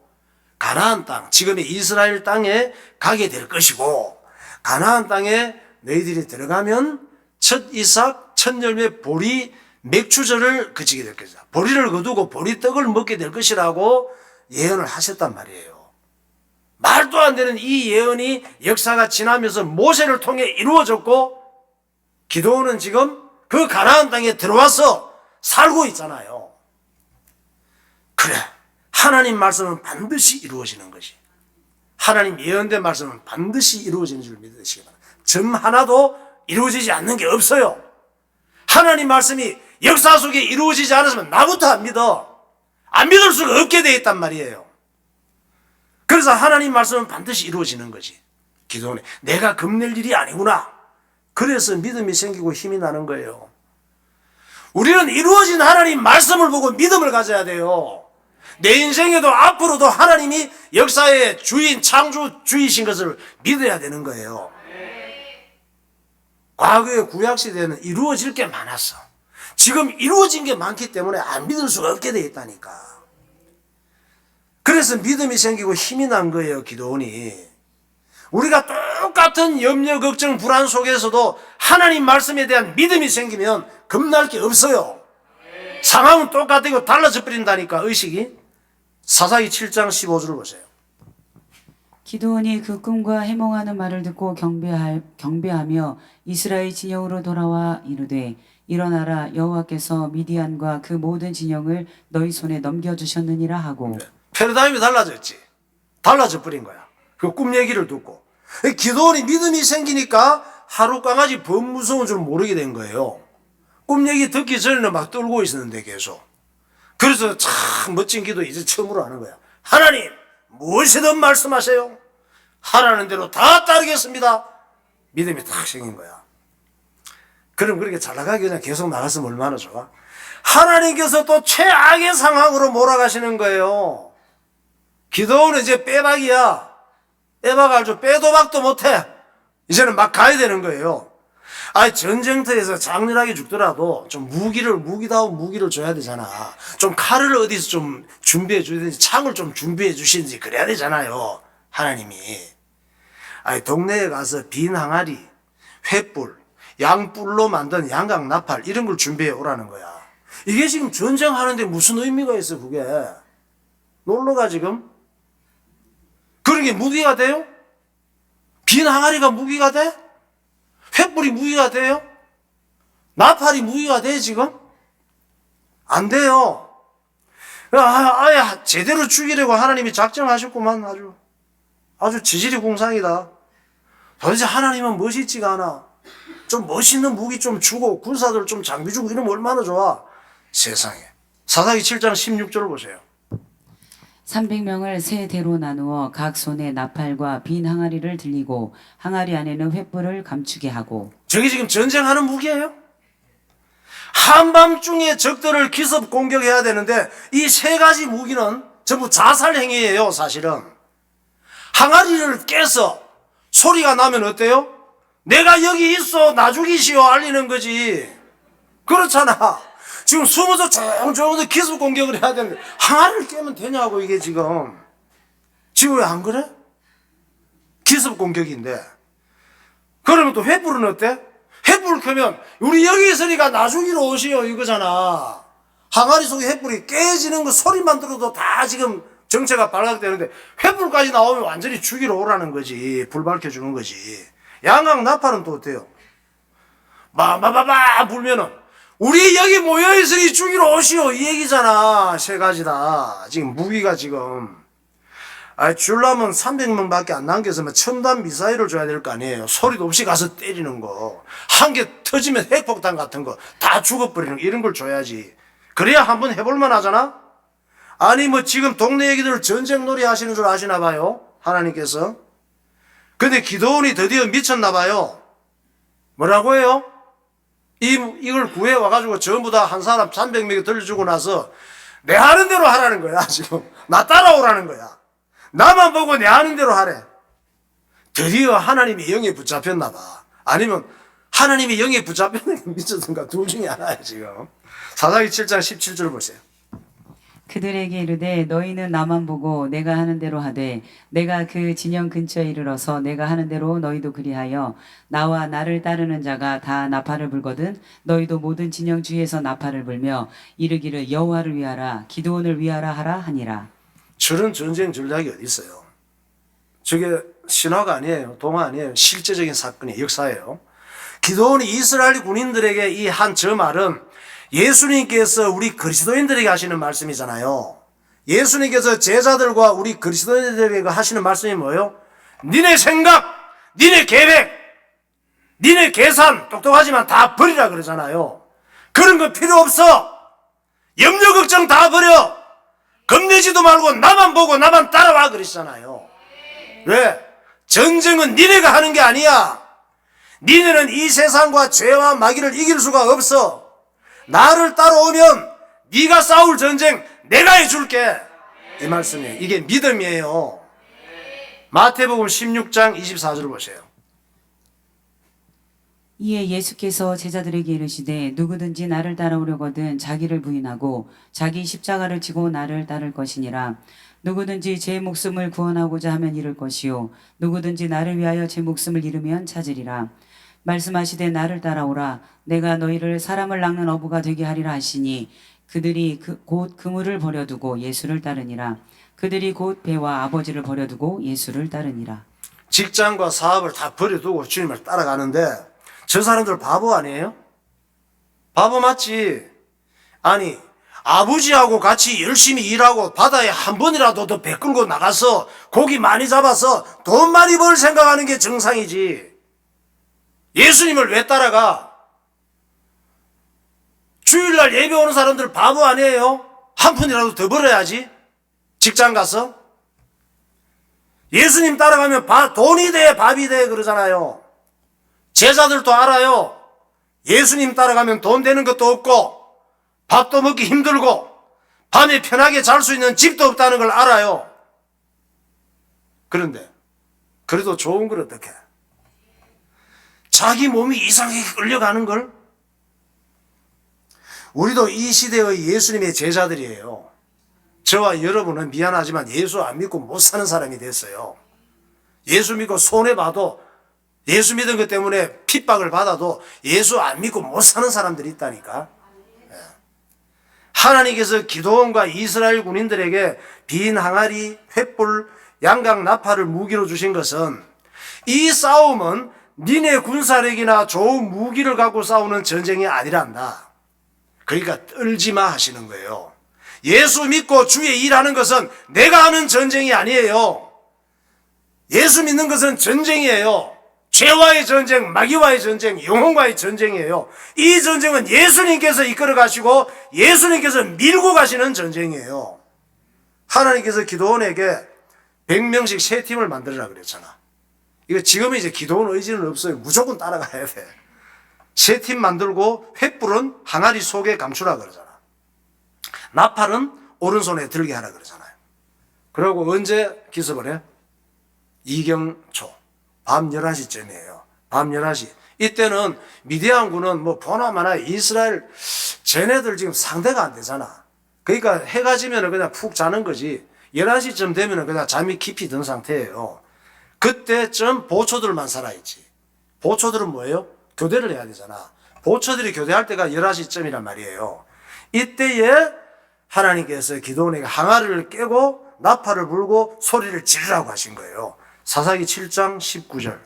가나안 땅, 지금의 이스라엘 땅에 가게 될 것이고 가나안 땅에 너희들이 들어가면 첫 이삭, 첫 열매 보리 맥주절을 그치게 될 것이다. 보리를 거두고 보리떡을 먹게 될 것이라고 예언을 하셨단 말이에요. 말도 안 되는 이 예언이 역사가 지나면서 모세를 통해 이루어졌고 기드온은 지금 그 가나안 땅에 들어와서 살고 있잖아요. 그래, 하나님 말씀은 반드시 이루어지는 것이. 하나님 예언된 말씀은 반드시 이루어지는 줄 믿으시기 바랍니다. 점 하나도 이루어지지 않는 게 없어요. 하나님 말씀이 역사 속에 이루어지지 않았으면 나부터 안 믿어. 안 믿을 수가 없게 돼 있단 말이에요. 그래서 하나님 말씀은 반드시 이루어지는 거지. 기도원에 내가 겁낼 일이 아니구나. 그래서 믿음이 생기고 힘이 나는 거예요. 우리는 이루어진 하나님 말씀을 보고 믿음을 가져야 돼요. 내 인생에도 앞으로도 하나님이 역사의 주인, 창조주이신 것을 믿어야 되는 거예요. 과거의 구약시대에는 이루어질 게 많았어. 지금 이루어진 게 많기 때문에 안 믿을 수가 없게 돼 있다니까. 그래서 믿음이 생기고 힘이 난 거예요, 기도원이. 우리가 똑같은 염려, 걱정, 불안 속에서도 하나님 말씀에 대한 믿음이 생기면 겁날 게 없어요. 상황은 똑같고 달라져 버린다니까, 의식이. 사사기 7장 15절을 보세요. 기드온이 그 꿈과 해몽하는 말을 듣고 경배하며 이스라엘 진영으로 돌아와 이르되 일어나라, 여호와께서 미디안과 그 모든 진영을 너희 손에 넘겨주셨느니라 하고. 패러다임이 달라졌지. 달라져 버린 거야. 그 꿈 얘기를 듣고. 기도원이 믿음이 생기니까 하루 강아지 범 무서운 줄 모르게 된 거예요. 꿈 얘기 듣기 전에는 막 떨고 있었는데 계속. 그래서 참 멋진 기도 이제 처음으로 하는 거야. 하나님, 무엇이든 말씀하세요. 하라는 대로 다 따르겠습니다. 믿음이 탁 생긴 거야. 그럼 그렇게 잘 나가기 그냥 계속 나갔으면 얼마나 좋아. 하나님께서 또 최악의 상황으로 몰아가시는 거예요. 기도는 이제 빼박이야. 빼박 알죠? 빼도 박도 못해. 이제는 막 가야 되는 거예요. 아니, 전쟁터에서 장렬하게 죽더라도 좀 무기다운 무기를 줘야 되잖아. 좀 칼을 어디서 좀 준비해 주든지 창을 좀 준비해 주시든지 그래야 되잖아요. 하나님이. 아니, 동네에 가서 빈 항아리, 횃불, 양뿔로 만든 양각 나팔 이런 걸 준비해 오라는 거야. 이게 지금 전쟁하는데 무슨 의미가 있어, 그게. 놀러가 지금? 그런 게 무기가 돼요? 빈 항아리가 무기가 돼? 횃불이 무기가 돼요? 나팔이 무기가 돼, 지금? 안 돼요. 아예 제대로 죽이려고 하나님이 작정하셨구만. 아주 지질이 공상이다. 도대체 하나님은 멋있지가 않아. 좀 멋있는 무기 좀 주고 군사들 좀 장비 주고 이러면 얼마나 좋아. 세상에. 사사기 7장 16절을 보세요. 300명을 세 대로 나누어 각 손에 나팔과 빈 항아리를 들리고 항아리 안에는 횃불을 감추게 하고. 저게 지금 전쟁하는 무기예요? 한밤중에 적들을 기습 공격해야 되는데 이 세 가지 무기는 전부 자살 행위예요, 사실은. 항아리를 깨서 소리가 나면 어때요? 내가 여기 있어, 나 죽이시오 알리는 거지. 그렇잖아. 지금 숨어서 조용조용 기습 공격을 해야 되는데 항아리를 깨면 되냐고, 이게 지금. 지금 왜 안 그래? 기습 공격인데. 그러면 또 횃불은 어때? 횃불 켜면 우리 여기 있으니까 나 죽이러 오시오 이거잖아. 항아리 속에 횃불이 깨지는 거 소리만 들어도 다 지금 정체가 발각되는데 횃불까지 나오면 완전히 죽이러 오라는 거지. 불 밝혀주는 거지. 양강 나팔은 또 어때요? 마마마마 불면은 우리 여기 모여있으니 죽이러 오시오 이 얘기잖아. 세 가지다. 지금 무기가 지금 줄라면 300명밖에 안 남겨서면 첨단 미사일을 줘야 될 거 아니에요. 소리도 없이 가서 때리는 거. 한 개 터지면 핵폭탄 같은 거 다 죽어버리는 거 이런 걸 줘야지. 그래야 한번 해볼만 하잖아. 아니 뭐 지금 동네 얘기들 전쟁 놀이 하시는 줄 아시나 봐요. 하나님께서. 근데 기도원이 드디어 미쳤나 봐요. 뭐라고 해요? 이걸 구해 와가지고 전부 다 한 사람 300명이 들려주고 나서 내 하는 대로 하라는 거야. 지금 나 따라오라는 거야. 나만 보고 내 하는 대로 하래. 드디어 하나님이 영에 붙잡혔나 봐. 아니면 하나님이 영에 붙잡혔는 게 미쳤던가 둘 중에 하나야 지금. 사사기 7장 17절 보세요. 그들에게 이르되 너희는 나만 보고 내가 하는 대로 하되 내가 그 진영 근처에 이르러서 내가 하는 대로 너희도 그리하여 나와 나를 따르는 자가 다 나팔을 불거든 너희도 모든 진영 주위에서 나팔을 불며 이르기를 여호와를 위하라 기드온을 위하라 하라 하니라. 저런 전쟁 전략이 어디 있어요? 저게 신화가 아니에요. 동화 아니에요. 실제적인 사건이에요. 역사예요. 기드온이 이스라엘 군인들에게 이 한 저 말은 예수님께서 우리 그리스도인들에게 하시는 말씀이잖아요. 예수님께서 제자들과 우리 그리스도인들에게 하시는 말씀이 뭐예요? 니네 생각, 니네 계획, 니네 계산 똑똑하지만 다 버리라 그러잖아요. 그런 거 필요 없어. 염려 걱정 다 버려. 겁내지도 말고 나만 보고 나만 따라와 그러시잖아요. 왜? 전쟁은 니네가 하는 게 아니야. 니네는 이 세상과 죄와 마귀를 이길 수가 없어. 나를 따라오면 네가 싸울 전쟁 내가 해줄게. 이 말씀이에요. 이게 믿음이에요. 마태복음 16장 24절을 보세요. 이에 예수께서 제자들에게 이르시되 누구든지 나를 따라오려거든 자기를 부인하고 자기 십자가를 지고 나를 따를 것이니라. 누구든지 제 목숨을 구원하고자 하면 잃을 것이요 누구든지 나를 위하여 제 목숨을 잃으면 찾으리라. 말씀하시되 나를 따라오라 내가 너희를 사람을 낚는 어부가 되게 하리라 하시니 그들이 곧 그물을 버려두고 예수를 따르니라. 그들이 곧 배와 아버지를 버려두고 예수를 따르니라. 직장과 사업을 다 버려두고 주님을 따라가는데 저 사람들 바보 아니에요? 바보 맞지? 아니 아버지하고 같이 열심히 일하고 바다에 한 번이라도 더 배 끌고 나가서 고기 많이 잡아서 돈 많이 벌 생각하는 게 정상이지. 예수님을 왜 따라가? 주일날 예배 오는 사람들 바보 아니에요? 한 푼이라도 더 벌어야지. 직장 가서. 예수님 따라가면 돈이 돼 밥이 돼 그러잖아요. 제자들도 알아요. 예수님 따라가면 돈 되는 것도 없고 밥도 먹기 힘들고 밤에 편하게 잘 수 있는 집도 없다는 걸 알아요. 그런데 그래도 좋은 걸 어떡해? 자기 몸이 이상하게 끌려가는 걸? 우리도 이 시대의 예수님의 제자들이에요. 저와 여러분은 미안하지만 예수 안 믿고 못 사는 사람이 됐어요. 예수 믿고 손해봐도 예수 믿은 것 때문에 핍박을 받아도 예수 안 믿고 못 사는 사람들이 있다니까. 하나님께서 기드온과 이스라엘 군인들에게 빈 항아리, 횃불, 양각 나팔을 무기로 주신 것은 이 싸움은 니네 군사력이나 좋은 무기를 갖고 싸우는 전쟁이 아니란다. 그러니까 떨지마 하시는 거예요. 예수 믿고 주의 일하는 것은 내가 하는 전쟁이 아니에요. 예수 믿는 것은 전쟁이에요. 죄와의 전쟁, 마귀와의 전쟁, 영혼과의 전쟁이에요. 이 전쟁은 예수님께서 이끌어 가시고 예수님께서 밀고 가시는 전쟁이에요. 하나님께서 기드온에게 100명씩 세 팀을 만들어라 그랬잖아. 이거 지금은 이제 기드온 의지는 없어요. 무조건 따라가야 돼. 세 팀 만들고 횃불은 항아리 속에 감추라 그러잖아. 나팔은 오른손에 들게 하라 그러잖아요. 그리고 언제 기습을 해? 이경초. 밤 11시쯤이에요. 밤 11시. 이때는 미디안군은 뭐 보나마나 이스라엘 쟤네들 지금 상대가 안 되잖아. 그러니까 해가 지면 그냥 푹 자는 거지. 11시쯤 되면 그냥 잠이 깊이 든 상태예요. 그때쯤 보초들만 살아있지. 보초들은 뭐예요? 교대를 해야 되잖아. 보초들이 교대할 때가 11시쯤이란 말이에요. 이때에 하나님께서 기드온에게 항아리를 깨고 나팔을 불고 소리를 지르라고 하신 거예요. 사사기 7장 19절.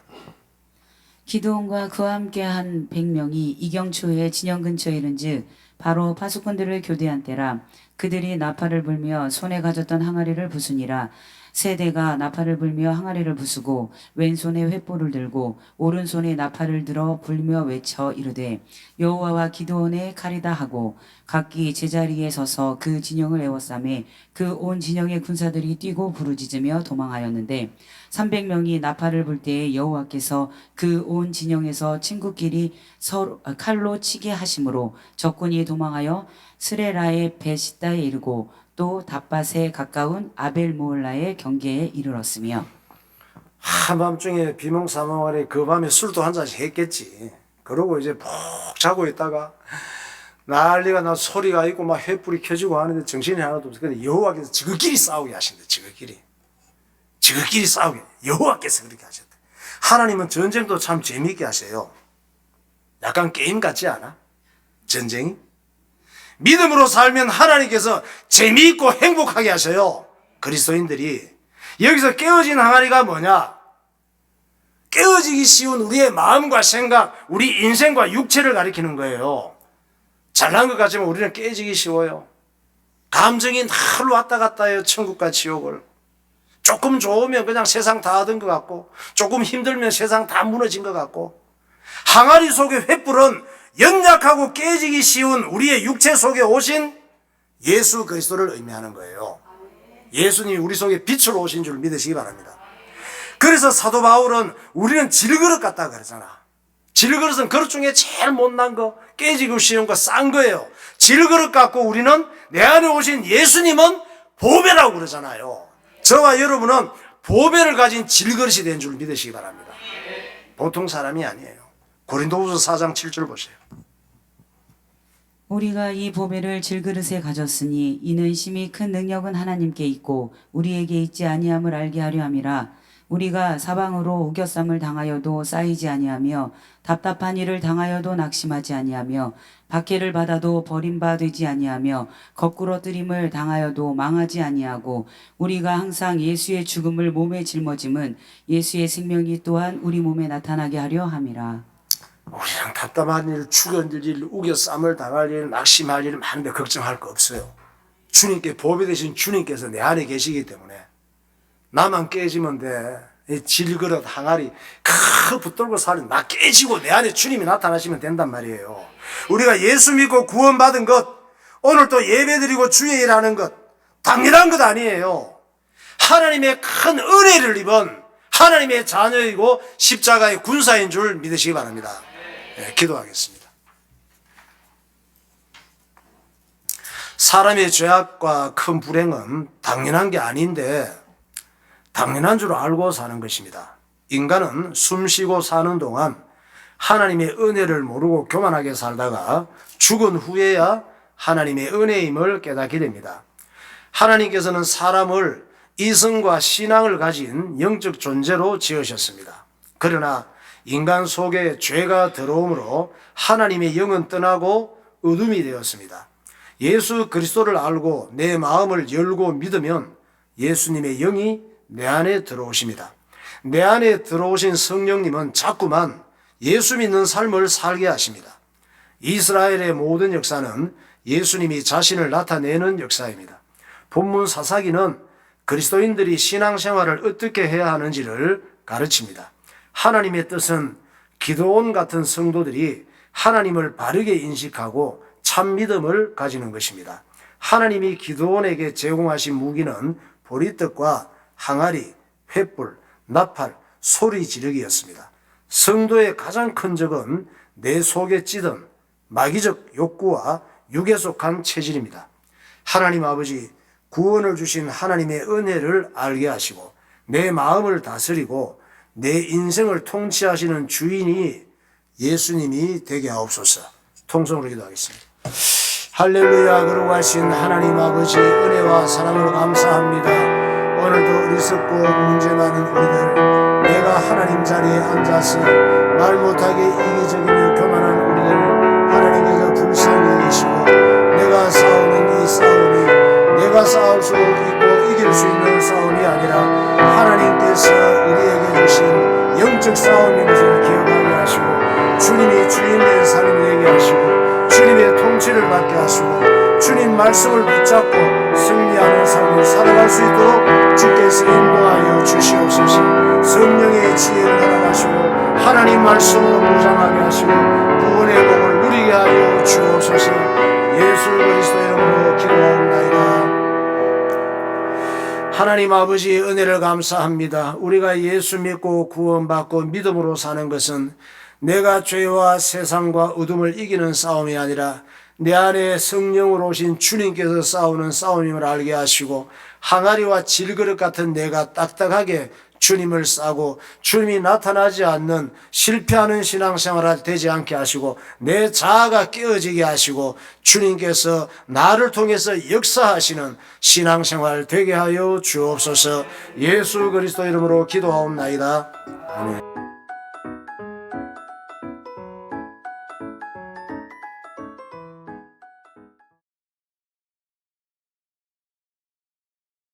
기드온과 그와 함께한 100명이 이경초의 진영 근처에 이른즉 바로 파수꾼들을 교대한 때라. 그들이 나팔을 불며 손에 가졌던 항아리를 부수니라. 세대가 나팔을 불며 항아리를 부수고 왼손에 횃불을 들고 오른손에 나팔을 들어 불며 외쳐 이르되 여호와와 기드온의 칼이다 하고 각기 제자리에 서서 그 진영을 에워싸매 그 온 진영의 군사들이 뛰고 부르짖으며 도망하였는데 300명이 나팔을 불 때에 여호와께서 그 온 진영에서 친구끼리 서로 칼로 치게 하심으로 적군이 도망하여 스레라의 베시다에 이르고 또 답밭에 가까운 아벨모올라의 경계에 이르렀으며 한밤중에 비몽사몽하래 그 밤에 술도 한 잔씩 했겠지. 그러고 이제 푹 자고 있다가 난리가 나 소리가 있고 막 횃불이 켜지고 하는데 정신이 하나도 없어. 근데 여호와께서 지그끼리 싸우게 하신대. 지그끼리 싸우게. 여호와께서 그렇게 하셨대. 하나님은 전쟁도 참 재미있게 하세요. 약간 게임 같지 않아? 전쟁이? 믿음으로 살면 하나님께서 재미있고 행복하게 하셔요. 그리스도인들이. 여기서 깨어진 항아리가 뭐냐? 깨어지기 쉬운 우리의 마음과 생각, 우리 인생과 육체를 가리키는 거예요. 잘난 것 같지만 우리는 깨지기 쉬워요. 감정이 날 왔다 갔다 해요. 천국과 지옥을. 조금 좋으면 그냥 세상 다 얻은 것 같고, 조금 힘들면 세상 다 무너진 것 같고, 항아리 속의 횃불은 연약하고 깨지기 쉬운 우리의 육체 속에 오신 예수 그리스도를 의미하는 거예요. 예수님이 우리 속에 빛으로 오신 줄 믿으시기 바랍니다. 그래서 사도 바울은 우리는 질그릇 같다 그러잖아. 질그릇은 그릇 중에 제일 못난 거, 깨지기 쉬운 거, 싼 거예요. 질그릇 갖고 우리는 내 안에 오신 예수님은 보배라고 그러잖아요. 저와 여러분은 보배를 가진 질그릇이 된 줄 믿으시기 바랍니다. 보통 사람이 아니에요. 고린도후서 4장 7절 보세요. 우리가 이 보배를 질그릇에 가졌으니 이는 심히 큰 능력은 하나님께 있고 우리에게 있지 아니함을 알게 하려 함이라. 우리가 사방으로 우겨쌈을 당하여도 쌓이지 아니하며 답답한 일을 당하여도 낙심하지 아니하며 박해를 받아도 버림받지 아니하며 거꾸로 뜨림을 당하여도 망하지 아니하고 우리가 항상 예수의 죽음을 몸에 짊어짐은 예수의 생명이 또한 우리 몸에 나타나게 하려 함이라. 우리랑 답답한 일, 죽여질 일, 우겨 쌈을 당할 일, 낙심할 일 많은데 걱정할 거 없어요. 주님께 보배 되신 주님께서 내 안에 계시기 때문에 나만 깨지면 돼. 이 질그릇 항아리 붙들고 살면 나 깨지고 내 안에 주님이 나타나시면 된단 말이에요. 우리가 예수 믿고 구원받은 것, 오늘 또 예배드리고 주의 일하는 것 당연한 것 아니에요. 하나님의 큰 은혜를 입은 하나님의 자녀이고 십자가의 군사인 줄 믿으시기 바랍니다. 네, 기도하겠습니다. 사람의 죄악과 큰 불행은 당연한 게 아닌데 당연한 줄 알고 사는 것입니다. 인간은 숨쉬고 사는 동안 하나님의 은혜를 모르고 교만하게 살다가 죽은 후에야 하나님의 은혜임을 깨닫게 됩니다. 하나님께서는 사람을 이성과 신앙을 가진 영적 존재로 지으셨습니다. 그러나 인간 속에 죄가 들어오므로 하나님의 영은 떠나고 어둠이 되었습니다. 예수 그리스도를 알고 내 마음을 열고 믿으면 예수님의 영이 내 안에 들어오십니다. 내 안에 들어오신 성령님은 자꾸만 예수 믿는 삶을 살게 하십니다. 이스라엘의 모든 역사는 예수님이 자신을 나타내는 역사입니다. 본문 사사기는 그리스도인들이 신앙생활을 어떻게 해야 하는지를 가르칩니다. 하나님의 뜻은 기드온 같은 성도들이 하나님을 바르게 인식하고 참 믿음을 가지는 것입니다. 하나님이 기드온에게 제공하신 무기는 보리떡과 항아리, 횃불, 나팔, 소리 지르기였습니다. 성도의 가장 큰 적은 내 속에 찌든 마귀적 욕구와 육에 속한 체질입니다. 하나님 아버지, 구원을 주신 하나님의 은혜를 알게 하시고 내 마음을 다스리고 내 인생을 통치하시는 주인이 예수님이 되게 하옵소서. 통성으로 기도하겠습니다. 할렐루야. 거룩하신 하나님 아버지, 은혜와 사랑으로 감사합니다. 오늘도 어리석고 문제 많은 우리들, 내가 하나님 자리에 앉아서 말 못하게 이기적이며 교만한 우리들 하나님께서 불쌍히 여기시고 내가 싸우는 이 싸움이 내가 싸울 수 있고 이길 수 있는 싸움이 아니라 하나님께서 우리에게 주신 영적 싸움인 것을 기억하게 하시고 주님이 주인된 삶이 되게 하시고 주님의 통치를 받게 하시고 주님 말씀을 붙잡고 승리하는 삶을 살아갈 수 있도록 주께서 인도하여 주시옵소서. 성령의 지혜를 허락하시고 하나님 말씀으로 무장하게 하시고 구원의 복을 누리게 하여 주옵소서. 예수 그리스도 이름으로 기도하옵나이다. 하나님 아버지 은혜를 감사합니다. 우리가 예수 믿고 구원받고 믿음으로 사는 것은 내가 죄와 세상과 어둠을 이기는 싸움이 아니라 내 안에 성령으로 오신 주님께서 싸우는 싸움임을 알게 하시고 항아리와 질그릇 같은 내가 딱딱하게 주님을 싸고 주님이 나타나지 않는 실패하는 신앙생활을 되지 않게 하시고 내 자아가 깨어지게 하시고 주님께서 나를 통해서 역사하시는 신앙생활 되게 하여 주옵소서. 예수 그리스도 이름으로 기도하옵나이다. 아멘.